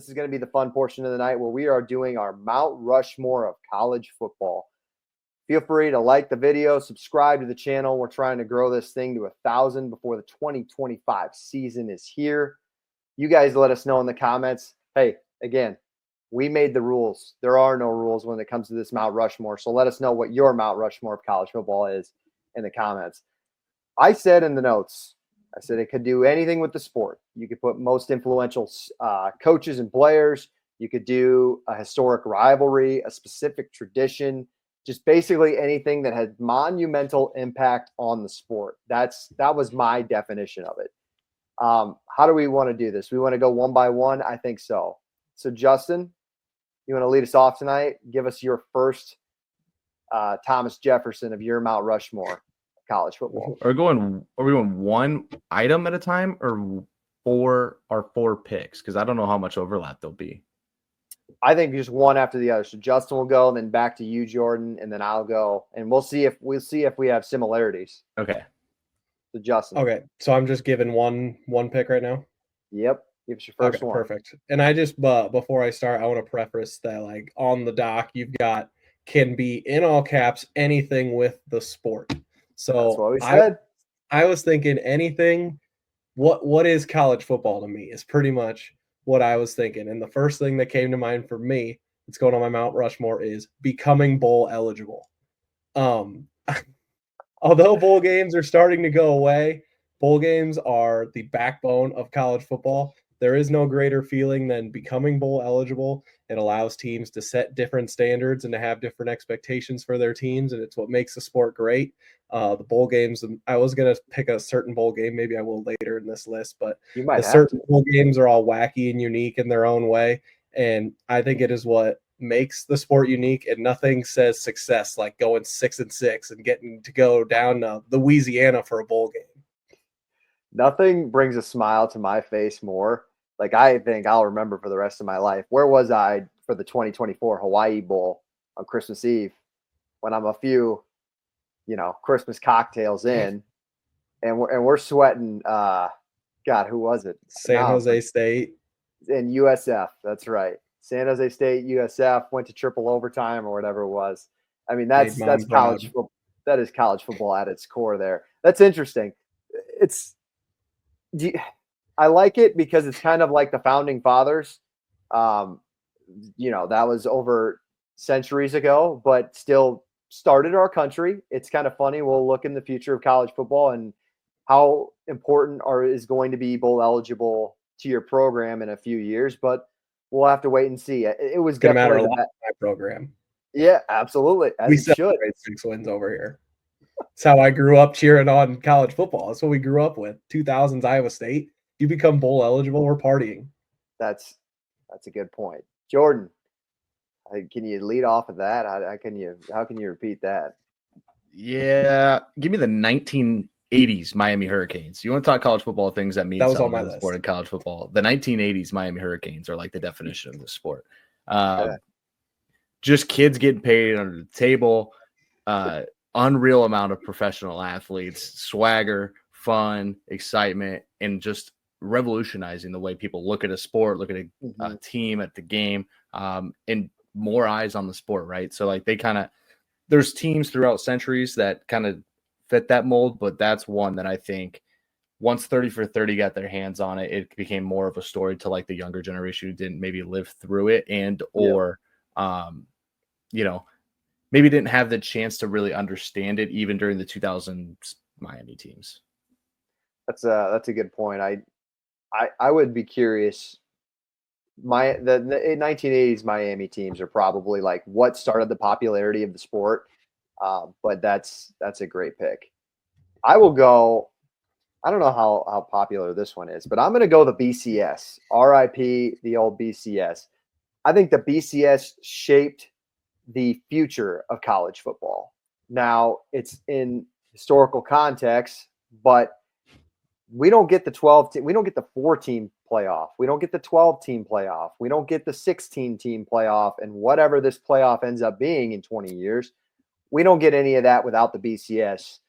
This is going to be the fun portion of the night where we are doing our Mount Rushmore of college football. Feel free to like the video, subscribe to the channel. We're trying to grow this thing to 1,000 before the 2025 season is here. You guys let us know in the comments. Hey, again, we made the rules. There are no rules when it comes to this Mount Rushmore. So let us know what your Mount Rushmore of college football is in the comments. I said in the notes, I said it could do anything with the sport. You could put most influential coaches and players. You could do a historic rivalry, a specific tradition, just basically anything that had monumental impact on the sport. That was my definition of it. How do we want to do this? We want to go one by one? I think so. So, Justin, you want to lead us off tonight? Give us your first Thomas Jefferson of your Mount Rushmore college football. Are we doing one item at a time or four picks? Because I don't know how much overlap there'll be. I think just one after the other. So Justin will go, then back to you, Jordan, and then I'll go, and we'll see if we have similarities. Okay. So Justin. Okay. So I'm just giving one pick right now. Yep. Give us your first one. Perfect. And I just before I start, I want to preface that like on the doc you've got can be in all caps anything with the sport. So that's what we said. I was thinking anything. What is college football to me is pretty much what I was thinking. And the first thing that came to mind for me, it's going on my Mount Rushmore, is becoming bowl eligible. Although bowl games are starting to go away, bowl games are the backbone of college football. There is no greater feeling than becoming bowl eligible. It allows teams to set different standards and to have different expectations for their teams, and it's what makes the sport great. The bowl games, I was going to pick a certain bowl game. Maybe I will later in this list, but certain bowl games are all wacky and unique in their own way, and I think it is what makes the sport unique, and nothing says success like going 6-6 and getting to go down to Louisiana for a bowl game. Nothing brings a smile to my face more. Like, I think I'll remember for the rest of my life. Where was I for the 2024 Hawaii Bowl on Christmas Eve when I'm a few, Christmas cocktails in, and we're sweating. God, who was it? San Jose State and USF. That's right. San Jose State, USF went to triple overtime or whatever it was. I mean, that's college football. That is college football at its core. There. That's interesting. I like it because it's kind of like the founding fathers. That was over centuries ago, but still started our country. It's kind of funny. We'll look in the future of college football and how important is going to be bowl eligible to your program in a few years, but we'll have to wait and see. It was going to matter a lot to my program. Yeah, absolutely. We celebrate 6 wins over here. That's how I grew up cheering on college football. That's what we grew up with. 2000s Iowa State. You become bowl eligible, we're partying. That's a good point. Jordan, can you lead off of that? How can you repeat that? Yeah, give me the 1980s Miami Hurricanes. You want to talk college football things that mean something to the sport in college football? The 1980s Miami Hurricanes are like the definition of the sport. Just kids getting paid under the table, unreal amount of professional athletes, swagger, fun, excitement, and just revolutionizing the way people look at a sport, look at a team, at the game, and more eyes on the sport, right? So like there's teams throughout centuries that kind of fit that mold, but that's one that I think once 30 for 30 got their hands on it, it became more of a story to like the younger generation who didn't maybe live through it maybe didn't have the chance to really understand it even during the 2000s Miami teams. That's a good point. I would be curious. The 1980s Miami teams are probably like what started the popularity of the sport. But that's a great pick. I will go. I don't know how popular this one is, but I'm going to go the BCS. RIP the old BCS. I think the BCS shaped the future of college football. Now it's in historical context, but we don't get the 12 we don't get the 4-team playoff. We don't get the 12-team playoff. We don't get the 16-team playoff, and whatever this playoff ends up being in 20 years, we don't get any of that without the BCS.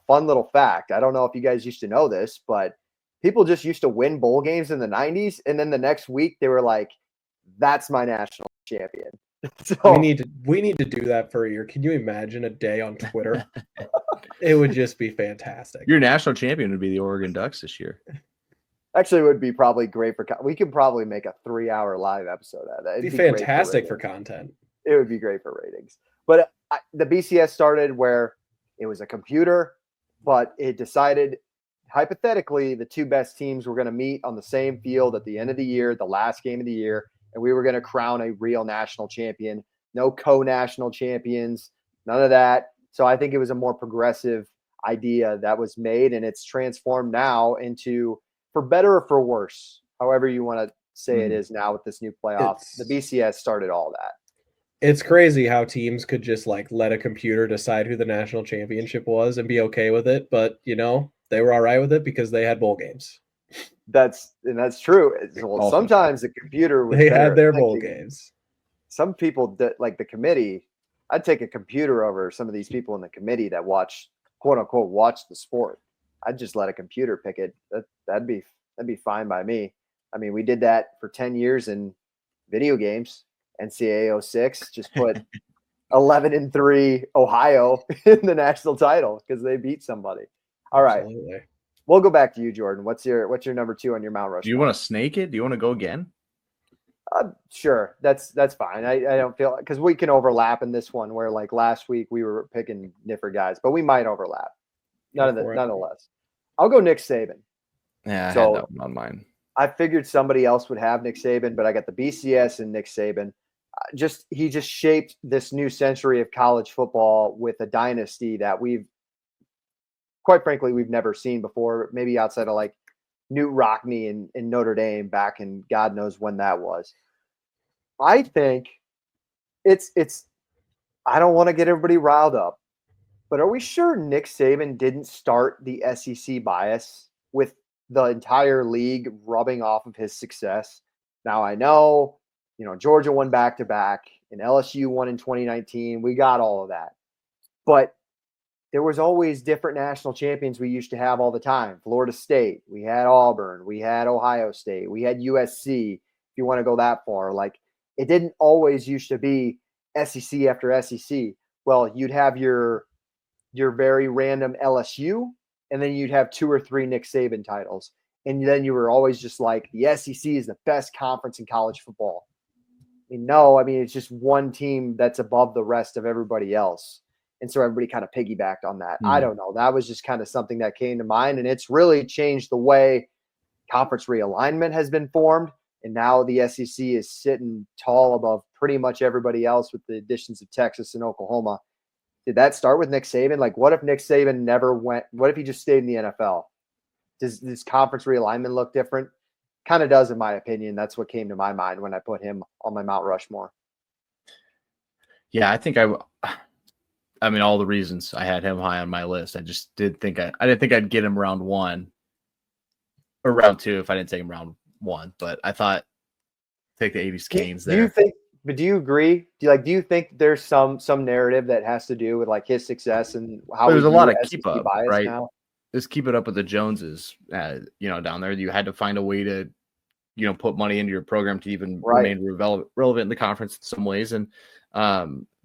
Fun little fact. I don't know if you guys used to know this, but people just used to win bowl games in the 90s, and then the next week they were like, that's my national champion. So we need to do that for a year. Can you imagine a day on Twitter? It would just be fantastic. Your national champion would be the Oregon Ducks this year. actually, it would be probably great for we could probably make a 3-hour live episode out of that. It'd be fantastic for content. It would be great for ratings. But the BCS started where it was a computer, but it decided hypothetically the two best teams were going to meet on the same field at the end of the year, the last game of the year, and we were going to crown a real national champion. No co-national champions, none of that. So I think it was a more progressive idea that was made, and it's transformed now into, for better or for worse, however you want to say it is now with this new playoff. The BCS started all that. It's crazy how teams could just like let a computer decide who the national championship was and be okay with it. But, you know, they were all right with it because they had bowl games. That's true. Well, sometimes the computer was had their bowl games. Some people like the committee. I'd take a computer over some of these people in the committee that watch, quote unquote, watch the sport. I'd just let a computer pick it. That'd be fine by me. I mean, we did that for 10 years in video games. NCAA 06 just put 11-3 Ohio in the national title because they beat somebody. All right. Absolutely. We'll go back to you, Jordan. What's your number 2 on your Mount Rushmore? Do you want to snake it? Do you want to go again? Sure. That's fine. I don't feel, because we can overlap in this one where like last week we were picking different guys, but we might overlap. Nonetheless. I'll go Nick Saban. Yeah, I had that one on mine. I figured somebody else would have Nick Saban, but I got the BCS and Nick Saban. He just shaped this new century of college football with a dynasty that quite frankly, we've never seen before, maybe outside of like Newt Rockne in Notre Dame back in God knows when that was. I think it's I don't want to get everybody riled up, but are we sure Nick Saban didn't start the SEC bias with the entire league rubbing off of his success? Now I know, Georgia won back-to-back and LSU won in 2019. We got all of that. But there was always different national champions we used to have all the time. Florida State, we had Auburn, we had Ohio State, we had USC, if you want to go that far. Like, it didn't always used to be SEC after SEC. Well, you'd have your very random LSU, and then you'd have 2 or 3 Nick Saban titles. And then you were always just like, the SEC is the best conference in college football. No, it's just one team that's above the rest of everybody else. And so everybody kind of piggybacked on that. I don't know. That was just kind of something that came to mind. And it's really changed the way conference realignment has been formed. And now the SEC is sitting tall above pretty much everybody else with the additions of Texas and Oklahoma. Did that start with Nick Saban? Like, what if Nick Saban never went? What if he just stayed in the NFL? Does this conference realignment look different? Kind of does, in my opinion. That's what came to my mind when I put him on my Mount Rushmore. Yeah, I think all the reasons I had him high on my list. I just didn't think I'd get him round 1 or round 2 if I didn't take him round 1. But I thought take the 80s Canes there. Do you agree? Do you think there's some narrative that has to do with like his success and how there's a lot of keep up, right? Now? Just keep it up with the Joneses, down there. You had to find a way to, put money into your program to even remain relevant in the conference in some ways. And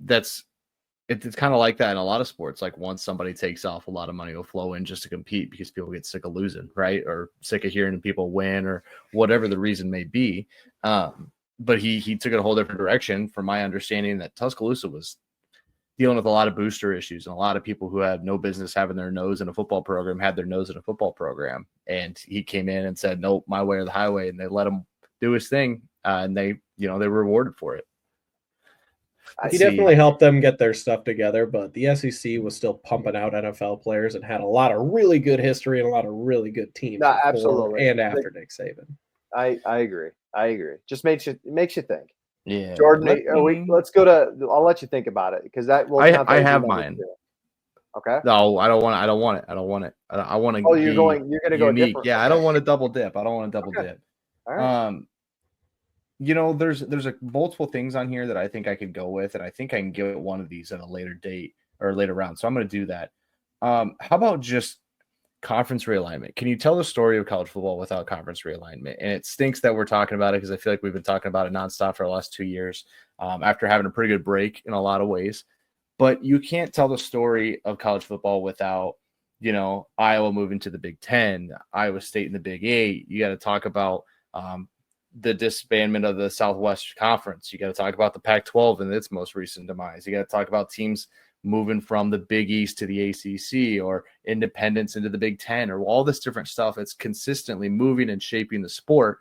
it's kind of like that in a lot of sports. Like once somebody takes off, a lot of money will flow in just to compete because people get sick of losing, right? Or sick of hearing people win or whatever the reason may be. But he took it a whole different direction from my understanding that Tuscaloosa was dealing with a lot of booster issues and a lot of people who had no business having their nose in a football program had their nose in a football program. And he came in and said, nope, my way or the highway. And they let him do his thing. And they were rewarded for it. He definitely helped them get their stuff together, but the SEC was still pumping out NFL players and had a lot of really good history and a lot of really good teams. Absolutely. And after Nick Saban. I agree. Just makes you think. Yeah, Jordan, let's go to. I'll let you think about it because that will. I have mine. Okay. No, I don't want it. I want to. Oh, you're going to go different. Yeah, I don't want to double dip. All right. There's multiple things on here that I think I could go with, and I think I can give it one of these at a later date or later round. So I'm going to do that. How about just conference realignment. Can you tell the story of college football without conference realignment? And it stinks that we're talking about it because I feel like we've been talking about it nonstop for the last 2 years after having a pretty good break in a lot of ways. But you can't tell the story of college football without, Iowa moving to the Big Ten, Iowa State in the Big Eight. You got to talk about the disbandment of the Southwest Conference. You got to talk about the Pac-12 and its most recent demise. You got to talk about teams moving from the Big East to the ACC or independence into the Big Ten or all this different stuff. It's consistently moving and shaping the sport.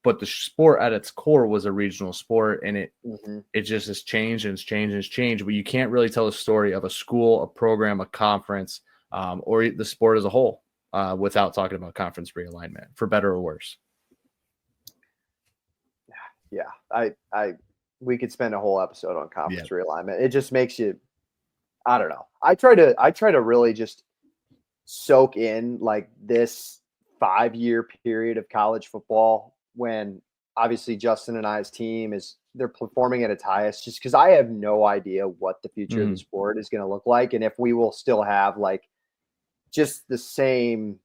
But the sport at its core was a regional sport, and it just has changed and it's changed and it's changed. But you can't really tell a story of a school, a program, a conference, or the sport as a whole without talking about conference realignment, for better or worse. Yeah, we could spend a whole episode on conference realignment. It just makes you, I don't know. I try to really just soak in like this 5-year period of college football when obviously Justin and I's team they're performing at its highest, just because I have no idea what the future of the sport is going to look like. And if we will still have like just the same,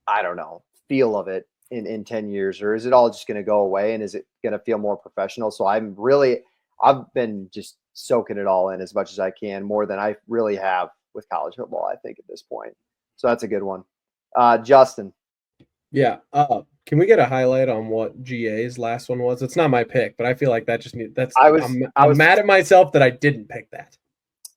I don't know, feel of it in 10 years, or is it all just going to go away and is it going to feel more professional? So I've been just soaking it all in as much as I can, more than I really have with college football, I think, at this point. So that's a good one. Justin. Yeah. Can we get a highlight on what GA's last one was? It's not my pick, but I feel like that just I'm mad at myself that I didn't pick that.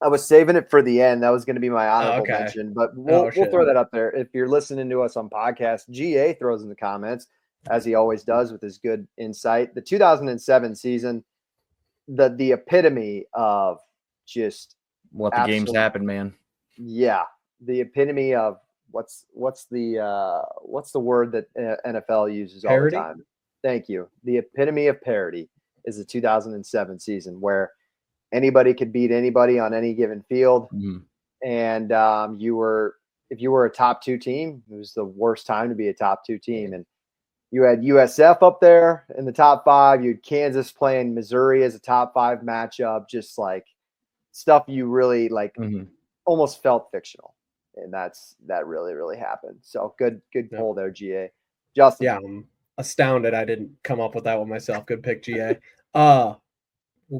I was saving it for the end. That was going to be my honorable mention, but we'll throw that up there. If you're listening to us on podcast, GA throws in the comments, as he always does with his good insight. The 2007 season, the epitome of just let the games happen, man. Yeah, the epitome of what's the word that NFL uses parody? All the time? Thank you. The epitome of parody is the 2007 season, where anybody could beat anybody on any given field, and if you were a top 2 team, it was the worst time to be a top 2 team. And you had USF up there in the top 5. You had Kansas playing Missouri as a top 5 matchup, just like stuff you really like almost felt fictional. And that really, really happened. So good pull there, GA. Justin. Yeah, I'm astounded I didn't come up with that one myself. Good pick, GA. Well,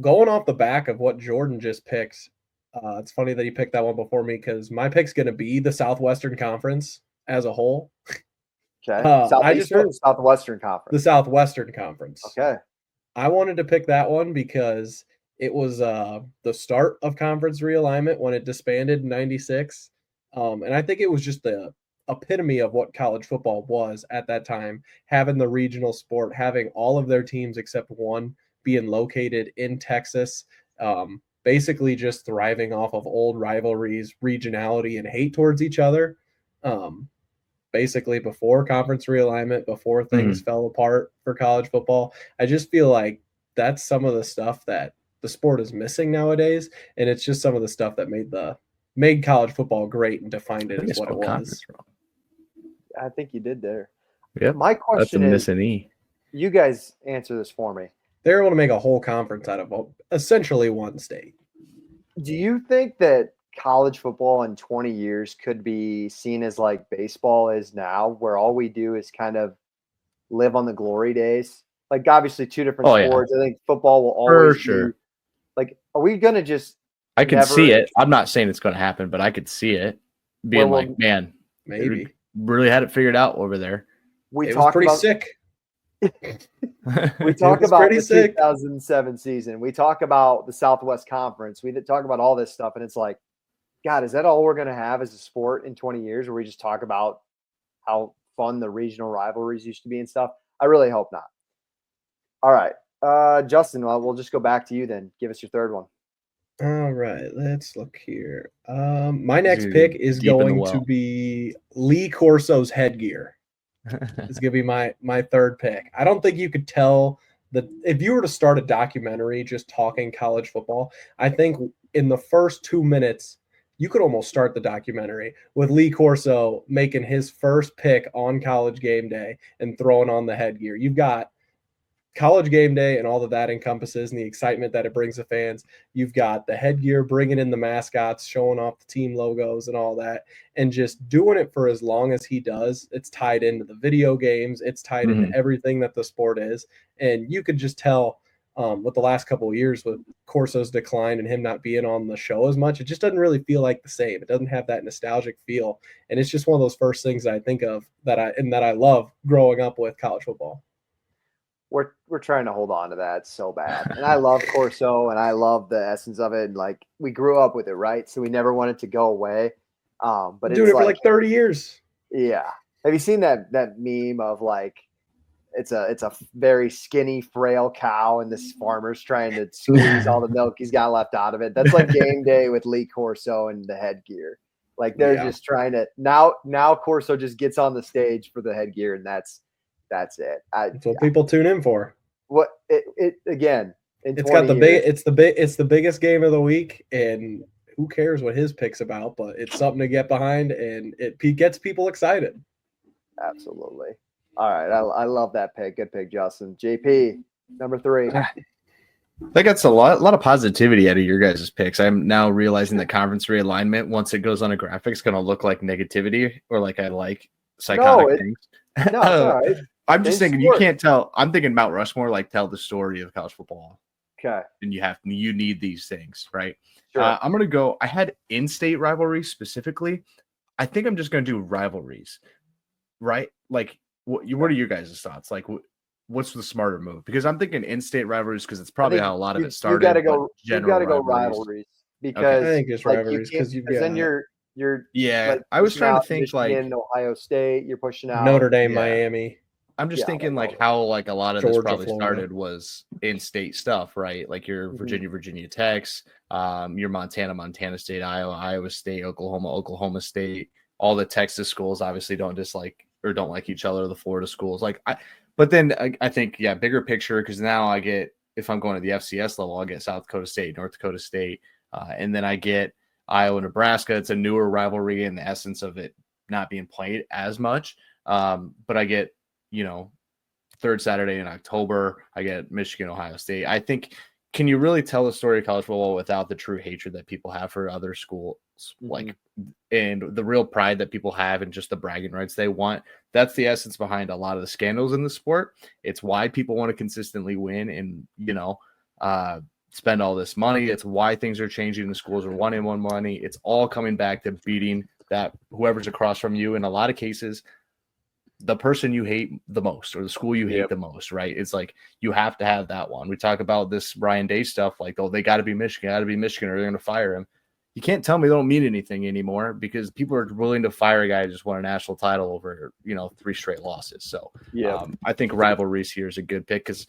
going off the back of what Jordan just picked, it's funny that you picked that one before me because my pick's going to be the Southwestern Conference as a whole. Okay. Southwestern Conference. The Southwestern Conference. Okay. I wanted to pick that one because it was the start of conference realignment when it disbanded in 96. And I think it was just the epitome of what college football was at that time, having the regional sport, having all of their teams except one being located in Texas, basically just thriving off of old rivalries, regionality, and hate towards each other. Basically before conference realignment, before things fell apart for college football. I just feel like that's some of the stuff that the sport is missing nowadays. And it's just some of the stuff that made college football great and defined it as what it was. I think you did there. Yeah. My question is, missing E. You guys answer this for me. They're able to make a whole conference out of essentially one state. Do you think that college football in 20 years could be seen as like baseball is now, where all we do is kind of live on the glory days? Like, obviously 2 different sports. Yeah. I think football will always be like, are we going to just I can see it. I'm not saying it's going to happen, but I could see it being man, maybe really had it figured out over there. It was pretty sick. We talk about the 2007 season. We talk about the Southwest Conference. We talk about all this stuff, and it's like, God, is that all we're going to have as a sport in 20 years, where we just talk about how fun the regional rivalries used to be and stuff? I really hope not. All right, Justin, we'll just go back to you then. Give us your third one. All right, let's look here. My next pick is going to be Lee Corso's headgear. It's gonna be my third pick. I don't think you could tell if you were to start a documentary just talking college football, I think in the first 2 minutes you could almost start the documentary with Lee Corso making his first pick on College Game Day and throwing on the headgear. You've got college game day and all that encompasses and the excitement that it brings to fans. You've got the headgear, bringing in the mascots, showing off the team logos and all that, and just doing it for as long as he does. It's tied into the video games. It's tied into everything that the sport is. And you could just tell with the last couple of years with Corso's decline and him not being on the show as much, it just doesn't really feel like the same. It doesn't have that nostalgic feel. And it's just one of those first things that I think of that I love growing up with college football. We're trying to hold on to that so bad. And I love Corso and I love the essence of it. And like we grew up with it, right? So we never want it to go away. But it's doing it for like 30 years. Yeah. Have you seen that meme of like it's a very skinny, frail cow and this farmer's trying to squeeze all the milk he's got left out of it? That's like game day with Lee Corso and the headgear. Like they're just trying to now Corso just gets on the stage for the headgear and that's it. That's what people tune in for. What it again? It's got it's the biggest game of the week, and who cares what his pick's about? But it's something to get behind, and it gets people excited. Absolutely. All right, I love that pick. Good pick, Justin. JP, number 3. I think that's a lot of positivity out of your guys' picks. I'm now realizing that conference realignment, once it goes on a graphic, is going to look like negativity or like I like psychotic things. No, it's all right. I'm just thinking you can't tell. I'm thinking Mount Rushmore, like tell the story of college football. Okay. And you need these things, right? Sure. I'm going to go. I had in-state rivalries specifically. I think I'm just going to do rivalries, right? Like, what are your guys' thoughts? Like, what's the smarter move? Because I'm thinking in-state rivalries because it's probably how a lot of it started. You got to go rivalries because I think it's rivalries because then you're like, I was trying to think Michigan, like Ohio State. You're pushing out Notre Dame, Miami. I'm just thinking like how like a lot of Georgia, this probably Florida. started was in-state stuff, right? Like your Virginia Techs, your Montana State, Iowa State, Oklahoma State. All the Texas schools obviously don't dislike or don't like each other. The Florida schools, but then I think bigger picture because now I get if I'm going to the FCS level, I get South Dakota State, North Dakota State, and then I get Iowa, Nebraska. It's a newer rivalry in the essence of it not being played as much, but I get third Saturday in October, I get Michigan, Ohio State. I think, can you really tell the story of college football without the true hatred that people have for other schools? Like, and the real pride that people have and just the bragging rights they want. That's the essence behind a lot of the scandals in the sport. It's why people want to consistently win and, spend all this money. It's why things are changing. The schools are wanting more money. It's all coming back to beating that whoever's across from you. In a lot of cases, the person you hate the most or the school you hate the most, right? It's like you have to have that one. We talk about this Ryan Day stuff like, oh, they got to be Michigan, or they're going to fire him. You can't tell me they don't mean anything anymore because people are willing to fire a guy who just won a national title over, 3 straight losses. So I think rivalries here is a good pick because,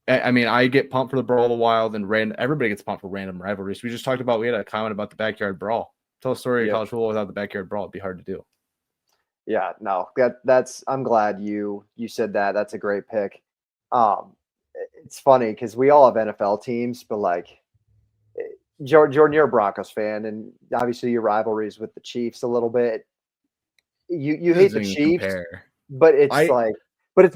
I mean, I get pumped for the Brawl of the Wild and everybody gets pumped for random rivalries. We had a comment about the backyard brawl. Tell a story of college football without the backyard brawl. It'd be hard to do. Yeah, no, that's. I'm glad you said that. That's a great pick. It's funny because we all have NFL teams, but like Jordan, you're a Broncos fan, and obviously your rivalries with the Chiefs a little bit. You hate the Chiefs, but it's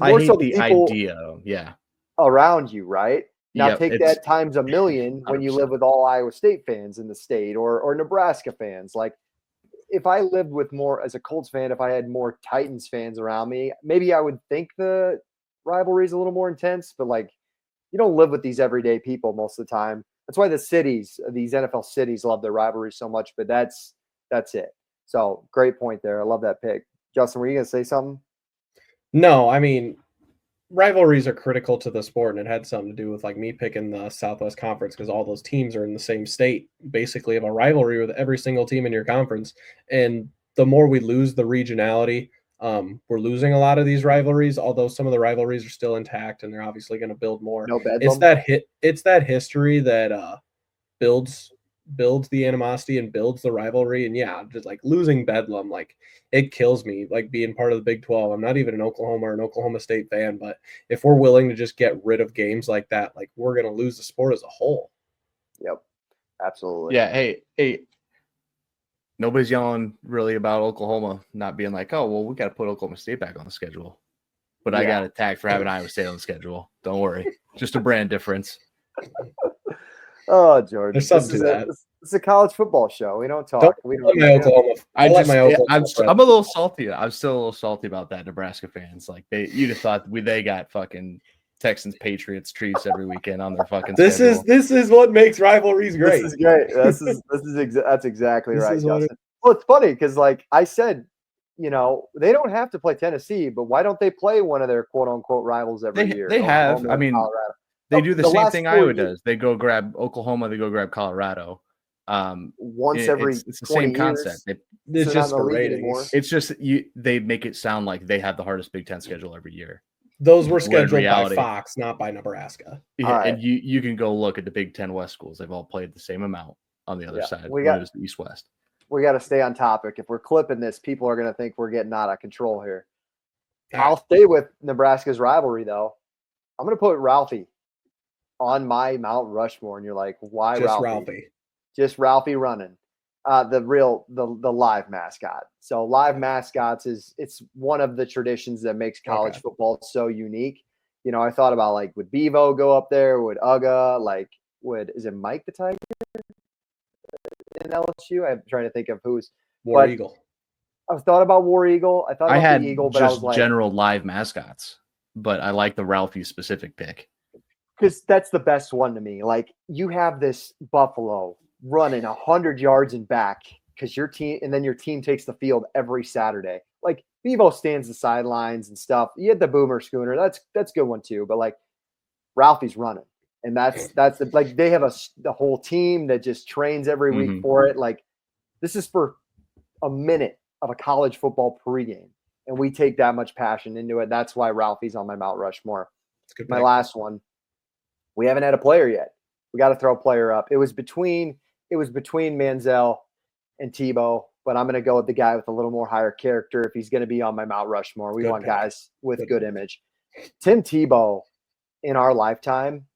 more so the people idea, around you, right? Now take that times a million 100%. When you live with all Iowa State fans in the state or Nebraska fans, like. If I lived with more as a Colts fan, if I had more Titans fans around me, maybe I would think the rivalry is a little more intense, but like you don't live with these everyday people most of the time. That's why these NFL cities love their rivalries so much, but that's it. So great point there. I love that pick. Justin, were you going to say something? No, I mean, rivalries are critical to the sport, and it had something to do with like me picking the Southwest Conference because all those teams are in the same state, basically have a rivalry with every single team in your conference. And the more we lose the regionality, we're losing a lot of these rivalries, although some of the rivalries are still intact and they're obviously going to build more. No bedlam. It's that history that builds the animosity and builds the rivalry. And just like losing Bedlam, like it kills me, like being part of the Big 12. I'm not even an Oklahoma or an Oklahoma State fan, but if we're willing to just get rid of games like that, like we're going to lose the sport as a whole. Yep. Absolutely. Yeah. Hey, nobody's yelling really about Oklahoma not being like, oh, well, we got to put Oklahoma State back on the schedule. but I got attacked for having Iowa State on the schedule. Don't worry. Just a brand difference. Oh, Jordan. There's something to that. It's a college football show. We don't talk. I'm a little salty. I'm still a little salty about that. Nebraska fans, like you'd have thought they got fucking Texans, Patriots, Chiefs every weekend on their fucking schedule. This is what makes rivalries great. This is great. That's exactly right, Justin. Well, it's funny because, like I said, they don't have to play Tennessee, but why don't they play one of their quote unquote rivals every year? They have. Oklahoma, I mean, Colorado. They do the same thing Iowa does. They go grab Oklahoma. They go grab Colorado. Once every it's the same concept. It's just for ratings. It's just they make it sound like they have the hardest Big Ten schedule every year. Those were scheduled by Fox, not by Nebraska. Yeah, right. And you can go look at the Big Ten West schools. They've all played the same amount on the other side. We got the East-West. We got to stay on topic. If we're clipping this, people are going to think we're getting out of control here. I'll stay with Nebraska's rivalry, though. I'm going to put Ralphie on my Mount Rushmore, and you're like, why just Ralphie? Just Ralphie running. The live mascot. So live mascots it's one of the traditions that makes college football so unique. I thought about, like, would Bevo go up there? Would Uga? Is it Mike the Tiger in LSU? I'm trying to think of who's War Eagle. I've thought about War Eagle. I thought about the Eagle, but I was like, general live mascots. But I like the Ralphie specific pick because that's the best one to me. Like, you have this buffalo running 100 yards and back because your team takes the field every Saturday. Like, Bevo stands the sidelines and stuff. You had the Boomer Schooner. That's a good one too. But, like, Ralphie's running, and that's they have the whole team that just trains every week for it. Like, this is for a minute of a college football pregame, and we take that much passion into it. That's why Ralphie's on my Mount Rushmore. My last one. We haven't had a player yet. We got to throw a player up. It was between Manziel and Tebow, but I'm going to go with the guy with a little more higher character if he's going to be on my Mount Rushmore. We want guys with good image. Tim Tebow, in our lifetime,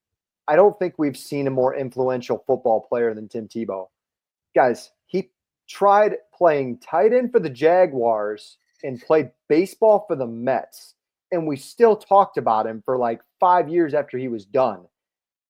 I don't think we've seen a more influential football player than Tim Tebow. Guys, he tried playing tight end for the Jaguars and played baseball for the Mets, and we still talked about him for like 5 years after he was done.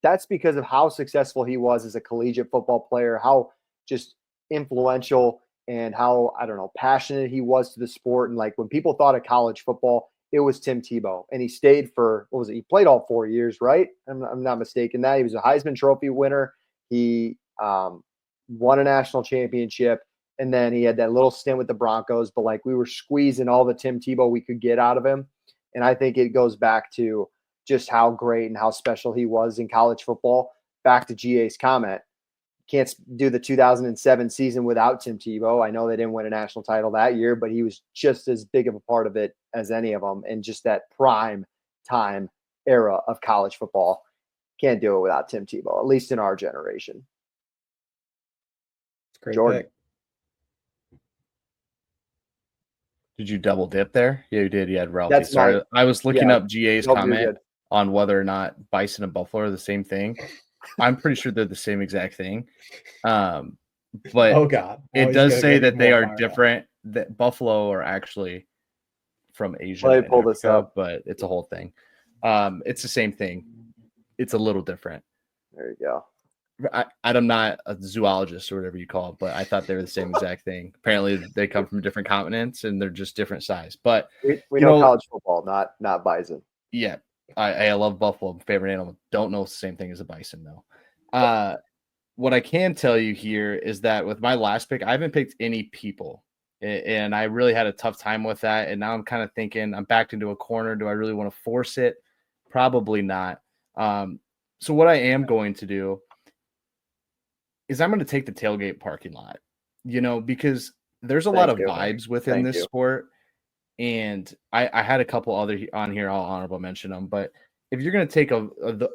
That's because of how successful he was as a collegiate football player, how just influential and how, passionate he was to the sport. And, like, when people thought of college football, it was Tim Tebow. And he stayed for, he played all 4 years, right? I'm not mistaken that. He was a Heisman Trophy winner. He won a national championship. And then he had that little stint with the Broncos. But, like, we were squeezing all the Tim Tebow we could get out of him. And I think it goes back to just how great and how special he was in college football. Back to GA's comment, can't do the 2007 season without Tim Tebow. I know they didn't win a national title that year, but he was just as big of a part of it as any of them. And just that prime time era of college football. Can't do it without Tim Tebow, at least in our generation. Great Jordan. Pick. Did you double dip there? Yeah, you did. You had Ralphie. Sorry, I was looking up GA's comment on whether or not bison and buffalo are the same thing. I'm pretty sure they're the same exact thing. But oh God, it does say that they are different. That buffalo are actually from Asia. Let me pull this up, but it's a whole thing. It's the same thing. It's a little different. There you go. I'm not a zoologist or whatever you call it, but I thought they were the same exact thing. Apparently, they come from different continents and they're just different size. But we know college football, not bison. Yeah, I love buffalo, favorite animal. Don't know it's the same thing as a bison though. What I can tell you here is that with my last pick, I haven't picked any people, and I really had a tough time with that. And now I'm kind of thinking I'm backed into a corner. Do I really want to force it? Probably not. So what I am going to do is I'm going to take the tailgate parking lot, because there's a lot of vibes within this sport. And I had a couple other on here, I'll honorable mention them. But if you're going to take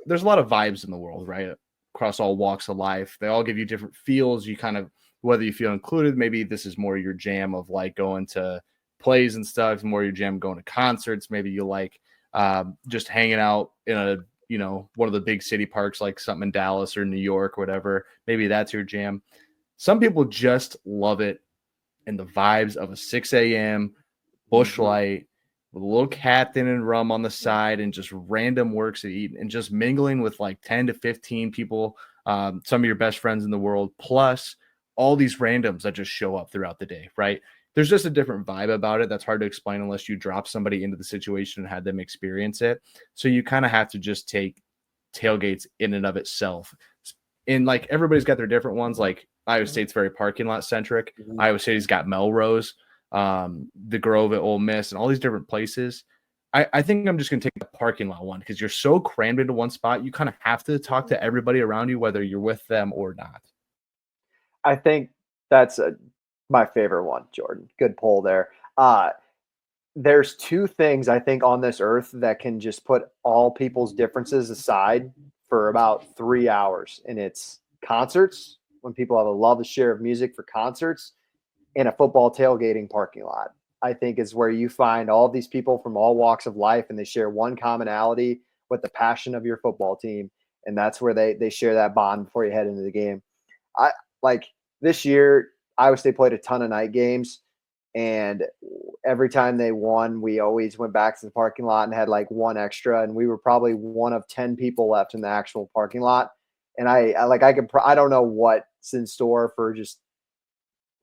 there's a lot of vibes in the world, right? Across all walks of life. They all give you different feels. You kind of, whether you feel included, maybe this is more your jam of like going to plays and stuff, more your jam going to concerts. Maybe you like just hanging out in one of the big city parks, like something in Dallas or New York, or whatever. Maybe that's your jam. Some people just love it. And the vibes of a 6 a.m. Bush Light, with a little Captain and rum on the side and just random works to eat and just mingling with like 10 to 15 people, some of your best friends in the world, plus all these randoms that just show up throughout the day, right? There's just a different vibe about it that's hard to explain unless you drop somebody into the situation and had them experience it. So you kind of have to just take tailgates in and of itself. And like everybody's got their different ones. Like Iowa State's very parking lot centric. Iowa State's got Melrose, the Grove at Ole Miss, and all these different places. I think I'm just going to take the parking lot one because you're so crammed into one spot. You kind of have to talk to everybody around you, whether you're with them or not. I think that's my favorite one, Jordan. Good poll there. There's two things I think on this earth that can just put all people's differences aside for about 3 hours. And it's concerts, when people have a love to share of music for concerts, and a football tailgating parking lot. I think is where you find all these people from all walks of life, and they share one commonality with the passion of your football team. And that's where they share that bond before you head into the game. I like this year, Iowa State played a ton of night games, and every time they won, we always went back to the parking lot and had like one extra, and we were probably one of 10 people left in the actual parking lot. And I don't know what's in store for just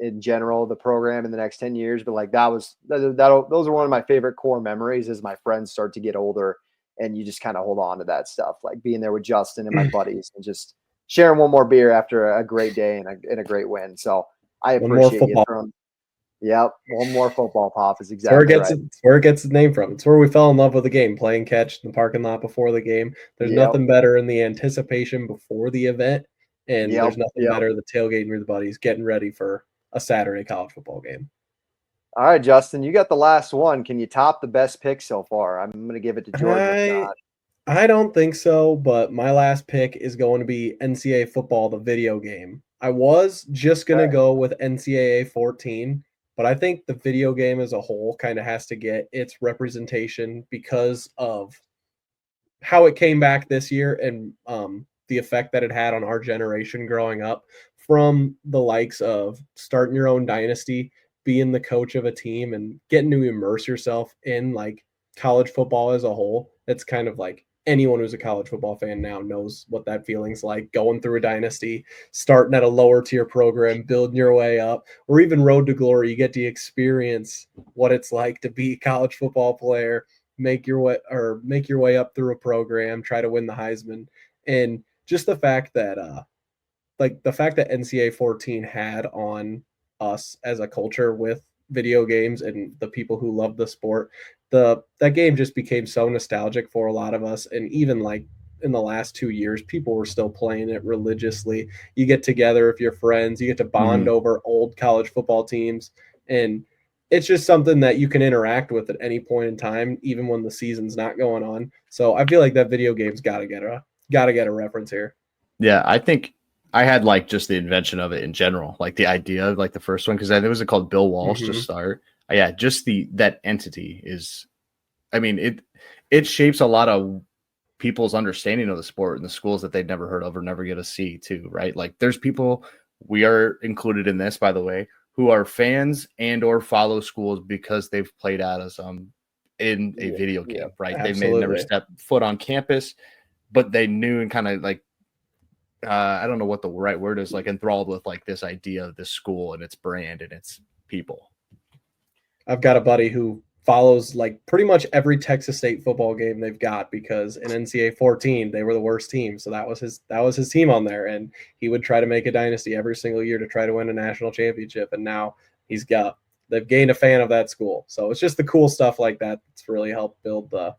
in general the program in the next 10 years, but like those are one of my favorite core memories as my friends start to get older, and you just kind of hold on to that stuff, like being there with Justin and my buddies and just sharing one more beer after a great day and a great win. So I appreciate you throwing. Yep, one more football pop is exactly right. It's where it gets its name from. It's where we fell in love with the game, playing catch in the parking lot before the game. There's nothing better in the anticipation before the event, and there's nothing better than tailgating with the buddies, getting ready for a Saturday college football game. All right, Justin, you got the last one. Can you top the best pick so far? I'm going to give it to Jordan. I don't think so, but my last pick is going to be NCAA football, the video game. I was just going to go with NCAA 14, but I think the video game as a whole kind of has to get its representation because of how it came back this year and the effect that it had on our generation growing up, from the likes of starting your own dynasty, being the coach of a team, and getting to immerse yourself in like college football as a whole. It's kind of like anyone who's a college football fan now knows what that feeling's like, going through a dynasty, starting at a lower tier program, building your way up, or even road to glory. You get to experience what it's like to be a college football player, make your way up through a program, try to win the Heisman. And just the fact that NCAA 14 had on us as a culture with video games and the people who love the sport, that game just became so nostalgic for a lot of us. And even like in the last 2 years, people were still playing it religiously. You get together with your friends, you get to bond over old college football teams, and it's just something that you can interact with at any point in time, even when the season's not going on. So I feel like that video game's got to get a reference here. Yeah, I think I had like just the invention of it in general, like the idea of like the first one, because I think it was called Bill Walsh to start. Yeah, just that entity is, I mean, it shapes a lot of people's understanding of the sport in the schools that they'd never heard of or never get to see too, right? Like there's people, we are included in this, by the way, who are fans and or follow schools because they've played at us in a video game, right? Absolutely. They may never step foot on campus, but they knew and kind of like, I don't know what the right word is, like enthralled with like this idea of this school and its brand and its people. I've got a buddy who follows like pretty much every Texas State football game they've got, because in NCAA 14 they were the worst team, so that was his team on there, and he would try to make a dynasty every single year to try to win a national championship. And now they've gained a fan of that school. So it's just the cool stuff like that that's really helped build the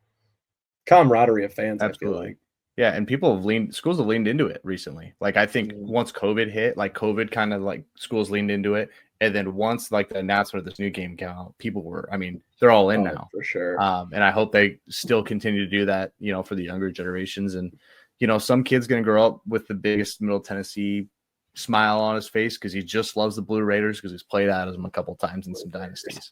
camaraderie of fans. Absolutely. I feel like. Yeah, and schools have leaned into it recently. Like I think once COVID hit, like COVID kind of like schools leaned into it. And then once like the announcement of this new game came out, people were, I mean, they're all in now. For sure. And I hope they still continue to do that, for the younger generations. And, some kid's going to grow up with the biggest Middle Tennessee smile on his face because he just loves the Blue Raiders because he's played out of them a couple times in some dynasties.